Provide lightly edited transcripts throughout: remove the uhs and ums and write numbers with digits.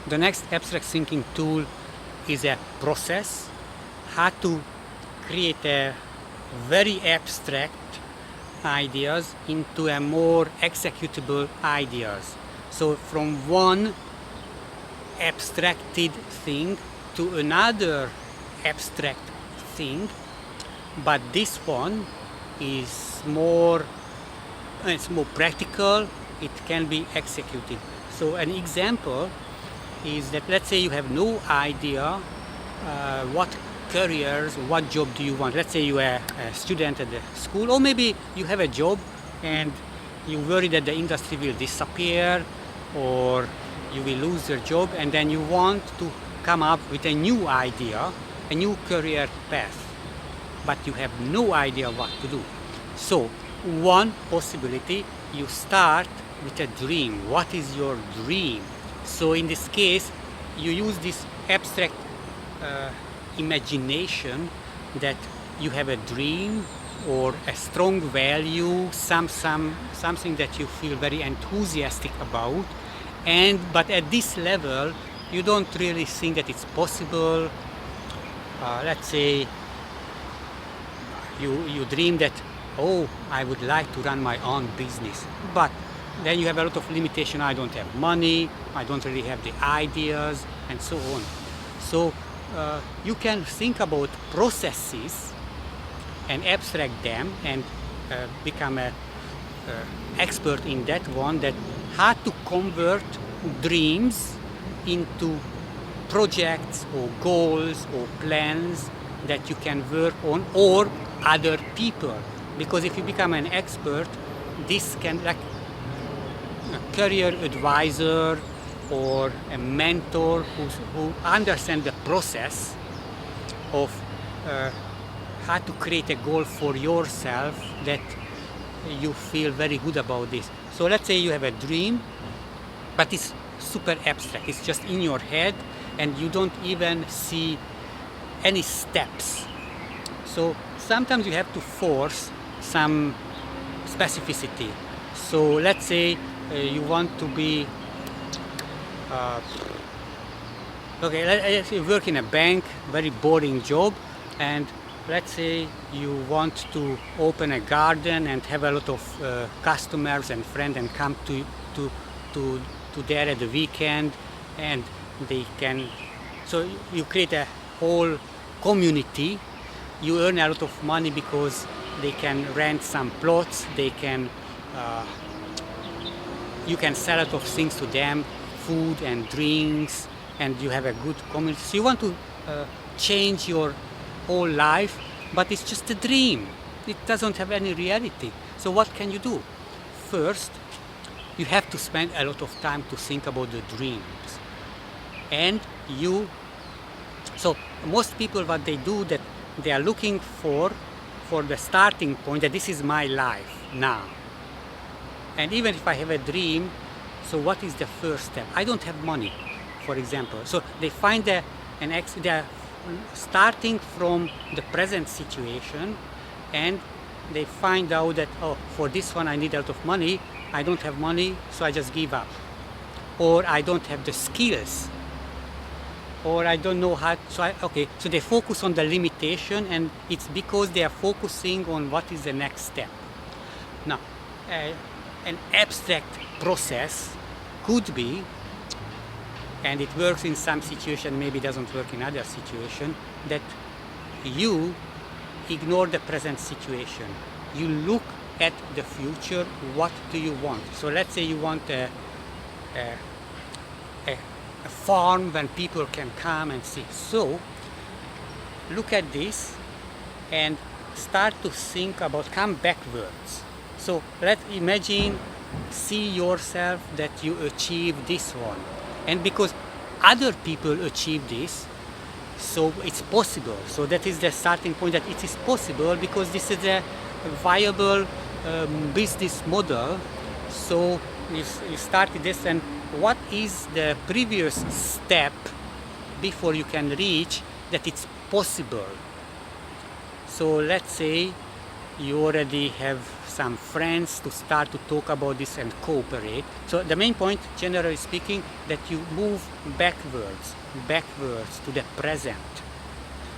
The next abstract thinking tool is a process, how to create a very abstract ideas into a more executable ideas. So from one abstracted thing to another abstract thing, but this one is more it's more practical, it can be executed. So an example is that, let's say you have no idea what careers, what job do you want. Let's say you are a student at the school, or maybe you have a job and you worry that the industry will disappear or you will lose your job, and then you want to come up with a new idea, a new career path, but you have no idea what to do. So one possibility, you start with a dream. What is your dream? So in this case, you use this abstract imagination that you have a dream or a strong value, something that you feel very enthusiastic about, but at this level you don't really think that it's possible. Let's say you dream that, oh, I would like to run my own business, but then you have a lot of limitation. I don't have money, I don't really have the ideas, and so on. So you can think about processes and abstract them and become an expert in that one, that how to convert dreams into projects or goals or plans that you can work on, or other people. Because if you become an expert, this can, like a career advisor or a mentor who understands the process of how to create a goal for yourself, that you feel very good about this. So let's say you have a dream, but it's super abstract, it's just in your head and you don't even see any steps. So sometimes you have to force some specificity. So let's say you want to be let's say you work in a bank, very boring job, and let's say you want to open a garden and have a lot of customers and friends and come to there at the weekend, and they can, so you create a whole community. You earn a lot of money because they can rent some plots, they can you can sell a lot of things to them, food and drinks, and you have a good community. So you want to change your whole life, but it's just a dream. It doesn't have any reality. So what can you do? First, you have to spend a lot of time to think about the dreams. And so most people, what they do, that they are looking for the starting point, that this is my life now. And even if I have a dream, so what is the first step? I don't have money, for example. So they find they are starting from the present situation, and they find out that, oh, for this one I need a lot of money, I don't have money, so I just give up. Or I don't have the skills, or I don't know how, so they focus on the limitation, and it's because they are focusing on what is the next step. Now, an abstract process could be, and it works in some situation, maybe doesn't work in other situation, that you ignore the present situation. You look at the future, what do you want? So let's say you want a farm when people can come and see. So look at this and start to think about, come backwards. So let's imagine, see yourself that you achieve this one. And because other people achieve this, so it's possible. So that is the starting point, that it is possible because this is a viable business model. So you started this, and what is the previous step before you can reach that it's possible? So let's say you already have some friends to start to talk about this and cooperate. So the main point, generally speaking, that you move backwards to the present.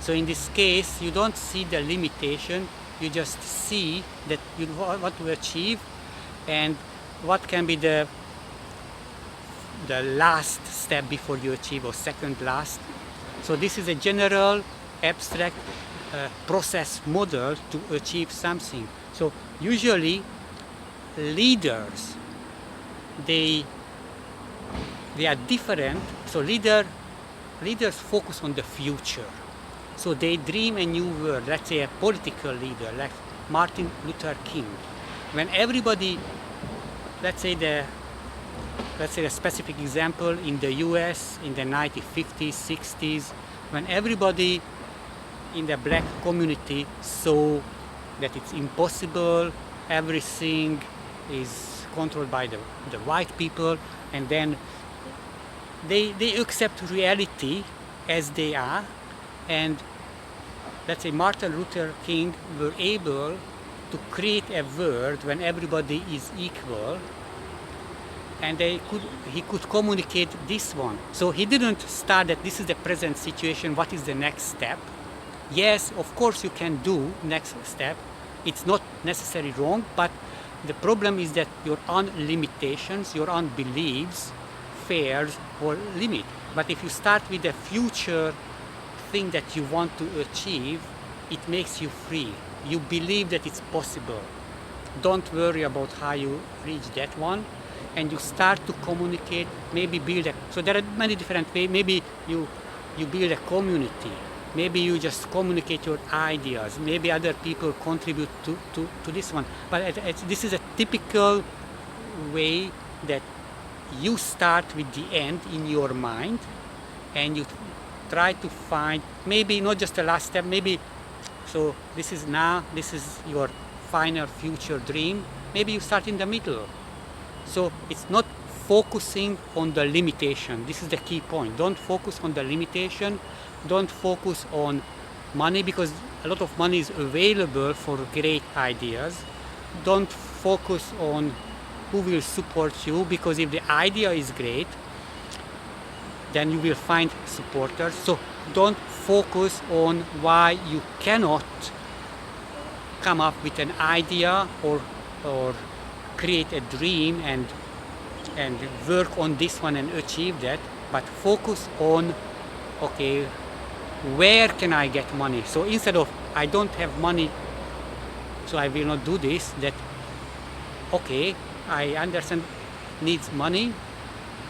So in this case, you don't see the limitation, you just see that you want to achieve and what can be the last step before you achieve, or second last. So this is a general abstract process model to achieve something. So usually leaders, they are different. So leaders focus on the future. So they dream a new world. Let's say a political leader like Martin Luther King. When everybody, let's say a specific example in the US in the 1950s, 60s, when everybody in the black community saw that it's impossible, everything is controlled by the white people, and then they accept reality as they are, and let's say Martin Luther King were able to create a world when everybody is equal, and he could communicate this one. So he didn't start that this is the present situation, what is the next step. Yes, of course you can do next step, it's not necessarily wrong, but the problem is that your own limitations, your own beliefs, fears or limit. But if you start with the future thing that you want to achieve, it makes you free. You believe that it's possible. Don't worry about how you reach that one, and you start to communicate, maybe build a, so there are many different ways. Maybe you build a community, maybe you just communicate your ideas, maybe other people contribute to this one. But this is a typical way that you start with the end in your mind, and you try to find maybe not just the last step, maybe, so this is your final future dream, maybe you start in the middle. So it's not focusing on the limitation. This is the key point. Don't focus on the limitation. Don't focus on money, because a lot of money is available for great ideas. Don't focus on who will support you, because if the idea is great, then you will find supporters. So don't focus on why you cannot come up with an idea or create a dream and work on this one and achieve that, but focus on, okay, where can I get money? So instead of I don't have money, so I will not do this, that okay, I understand needs money,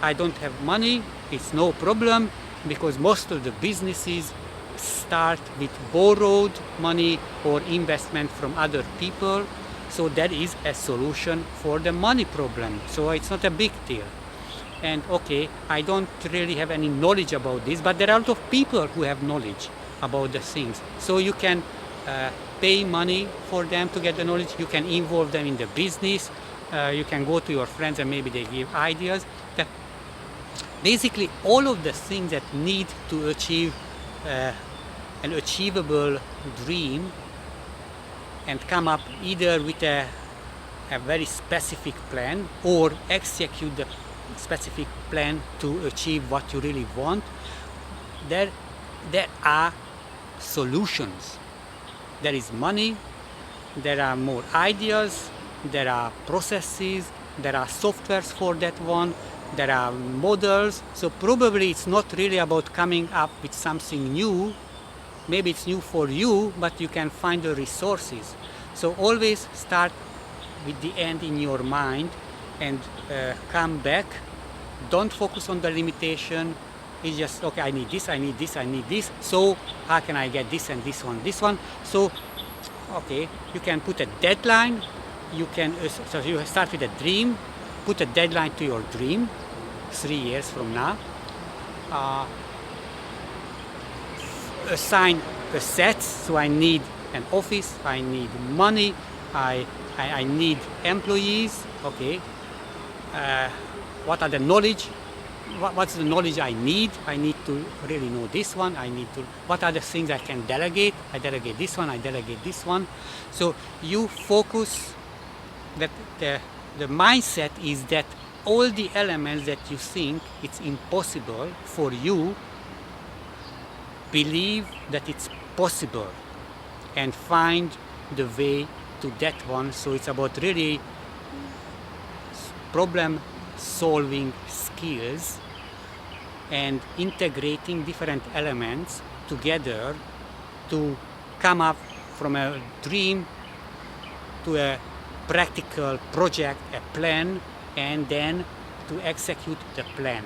I don't have money, it's no problem, because most of the businesses start with borrowed money or investment from other people. So that is a solution for the money problem. So it's not a big deal. And okay, I don't really have any knowledge about this, but there are a lot of people who have knowledge about the things. So you can pay money for them to get the knowledge. You can involve them in the business. You can go to your friends and maybe they give ideas. That basically all of the things that need to achieve an achievable dream and come up either with a very specific plan or execute the specific plan to achieve what you really want, there are solutions. There is money, there are more ideas, there are processes, there are softwares for that one, there are models. So probably it's not really about coming up with something new. Maybe it's new for you, but you can find the resources. So always start with the end in your mind and come back. Don't focus on the limitation. It's just, okay, I need this, I need this, I need this. So how can I get this and this one? So, okay, you can put a deadline. You can, so you start with a dream, put a deadline to your dream, 3 years from now. Assign assets, so I need an office, I need money, I need employees, okay. What are the knowledge? What's the knowledge I need? I need to really know this one. What are the things I can delegate? I delegate this one, I delegate this one. So you focus that the mindset is that all the elements that you think it's impossible for you, believe that it's possible and find the way to that one. So it's about really problem solving skills and integrating different elements together to come up from a dream to a practical project, a plan, and then to execute the plan.